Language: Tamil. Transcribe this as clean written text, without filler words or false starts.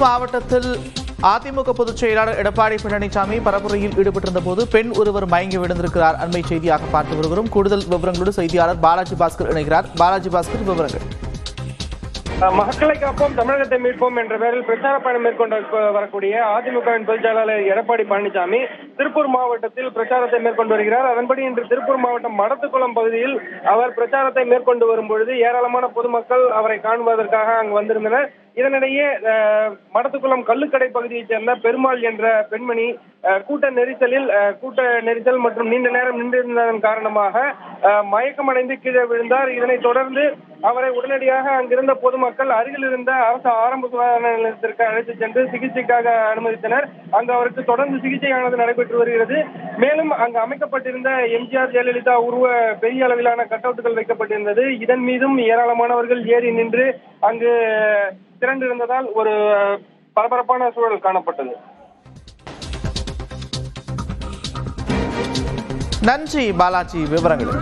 மாவட்டத்தில் அதிமுக பொதுச் செயலாளர் எடப்பாடி பழனிசாமி பரப்புரையில் ஈடுபட்டிருந்த போது பெண் ஒருவர் மயங்கி விழுந்திருக்கிறார். அண்மை செய்தியாக பார்த்து வருகிறோம். கூடுதல் விவரங்களோடு செய்தியாளர் பாலாஜி பாஸ்கர் இணைகிறார். பாலாஜி பாஸ்கர், விவரங்கள். மக்களை காப்போம் தமிழகத்தை மீட்போம் என்ற பெயரில் பிரச்சார பயணம் மேற்கொண்டு வரக்கூடிய அதிமுகவின் பொதுச் செயலாளர் எடப்பாடி பழனிசாமி திருப்பூர் மாவட்டத்தில் பிரச்சாரத்தை மேற்கொண்டு வருகிறார். அதன்படி இன்று திருப்பூர் மாவட்டம் மடத்துக்குளம் பகுதியில் அவர் பிரச்சாரத்தை மேற்கொண்டு வரும்பொழுது ஏராளமான பொதுமக்கள் அவரை காண்பதற்காக அங்கு வந்திருந்தனர். இதனிடையே மடத்துக்குளம் கல்லுக்கடை பகுதியைச் சேர்ந்த பெருமாள் என்ற பெண்மணி கூட்ட நெரிசல் மற்றும் நீண்ட நேரம் நின்றிருந்ததன் காரணமாக மயக்கமடைந்து கீழே விழுந்தார். இதனைத் தொடர்ந்து அவரை உடனடியாக அங்கிருந்த பொதுமக்கள் அருகில் இருந்த அரசு ஆரம்ப சுகாதார நிலையத்திற்கு அழைத்து சென்று சிகிச்சைக்காக அனுமதித்தனர். அங்கு அவருக்கு தொடர்ந்து சிகிச்சையானது நடைபெற்று வருகிறது. மேலும் அங்கு அமைக்கப்பட்டிருந்த எம்ஜிஆர் ஜெயலலிதா உருவ பெரிய அளவிலான கட்டவுட்டுகள் வைக்கப்பட்டிருந்தது. இதன் மீதும் ஏராளமானவர்கள் ஏறி நின்று அங்கு திரண்டிருந்ததால் ஒரு பரபரப்பான சூழல் காணப்பட்டது. நன்றி பாலாஜி, விவரங்கள்.